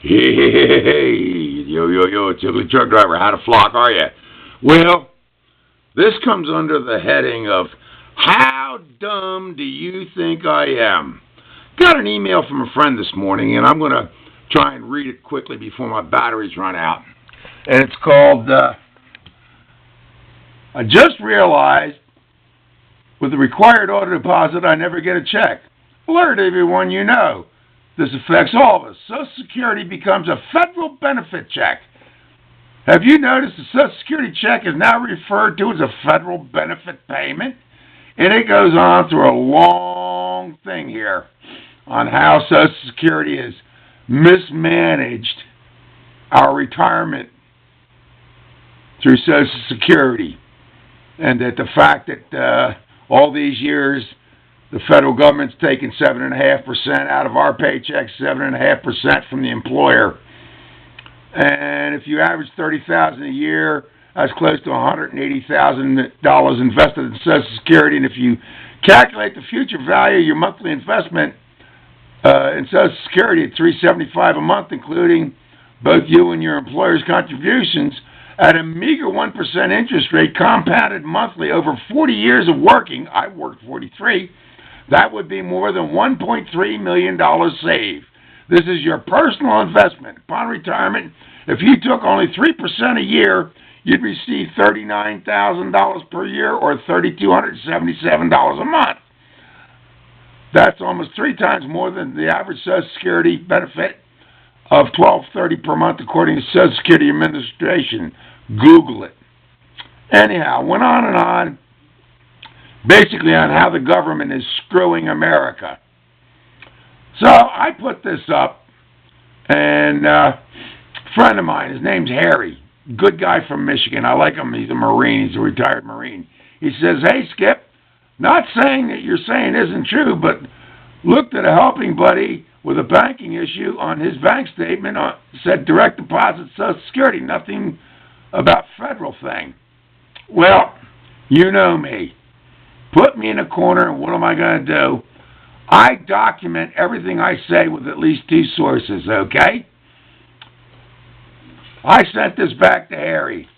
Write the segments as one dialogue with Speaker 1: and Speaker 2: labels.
Speaker 1: Hey, yo, it's Ugly Truck Driver. How the flock are you? Well, this comes under the heading of How Dumb Do You Think I Am? Got an email from a friend this morning, and I'm going to try and read it quickly before my batteries run out. And it's called, I just realized with the required auto deposit, I never get a check. Alert everyone you know. This affects all of us. Social Security becomes a federal benefit check. Have you noticed the Social Security check is now referred to as a federal benefit payment? And it goes on through a long thing here on how Social Security has mismanaged our retirement through Social Security. And that the fact that all these years the federal government's taken 7.5% out of our paychecks, 7.5% from the employer. And if you average $30,000 a year, that's close to $180,000 invested in Social Security. And if you calculate the future value of your monthly investment in Social Security at $375 a month, including both you and your employer's contributions, at a meager 1% interest rate compounded monthly over 40 years of working, I worked 43, that would be more than $1.3 million saved. This is your personal investment. Upon retirement, if you took only 3% a year, you'd receive $39,000 per year or $3,277 a month. That's almost 3 times more than the average Social Security benefit of $1,230 per month, according to Social Security Administration. Google it. Anyhow, went on and on, basically on how the government is screwing America. So I put this up, and a friend of mine, his name's Harry, good guy from Michigan. I like him. He's a Marine. He's a retired Marine. He says, hey, Skip, not saying that you're saying isn't true, but looked at a helping buddy with a banking issue on his bank statement, said direct deposit Social Security, nothing about federal thing. Well, you know me. Put me in a corner, and what am I going to do? I document everything I say with at least 2 sources, okay? I sent this back to Harry.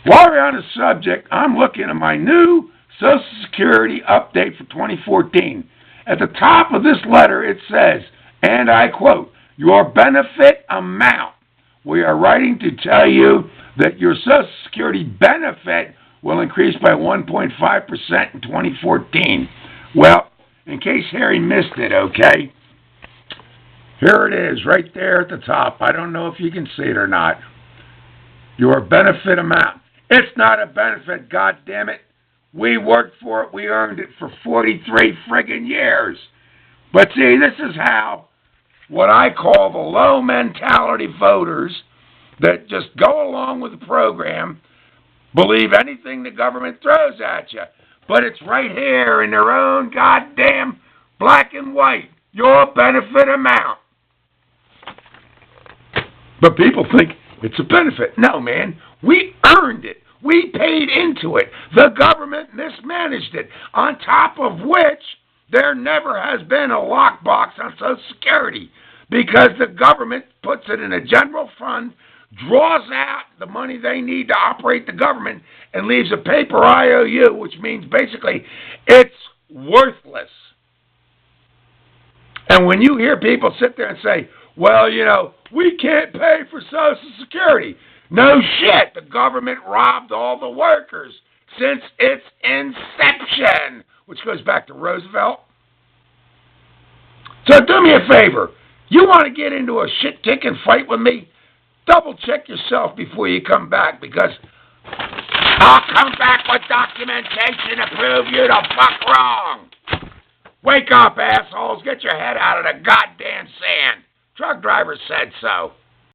Speaker 1: While we're on the subject, I'm looking at my new Social Security update for 2014. At the top of this letter, it says, and I quote, your benefit amount. We are writing to tell you that your Social Security benefit will increase by 1.5% in 2014. Well, in case Harry missed it, okay, here it is, right there at the top. I don't know if you can see it or not. Your benefit amount. It's not a benefit, goddammit. We worked for it. We earned it for 43 friggin' years. But see, this is how what I call the low mentality voters that just go along with the program believe anything the government throws at you. But it's right here in their own goddamn black and white. Your benefit amount. But people think it's a benefit. No, man. We earned it. We paid into it. The government mismanaged it. On top of which, there never has been a lockbox on Social Security because the government puts it in a general fund, draws out the money they need to operate the government, and leaves a paper IOU, which means basically it's worthless. And when you hear people sit there and say, well, you know, we can't pay for Social Security. No shit, the government robbed all the workers since its inception, which goes back to Roosevelt. So do me a favor. You want to get into a shit-kicking fight with me? Double check yourself before you come back, because I'll come back with documentation to prove you the fuck wrong. Wake up, assholes. Get your head out of the goddamn sand. Truck driver said so.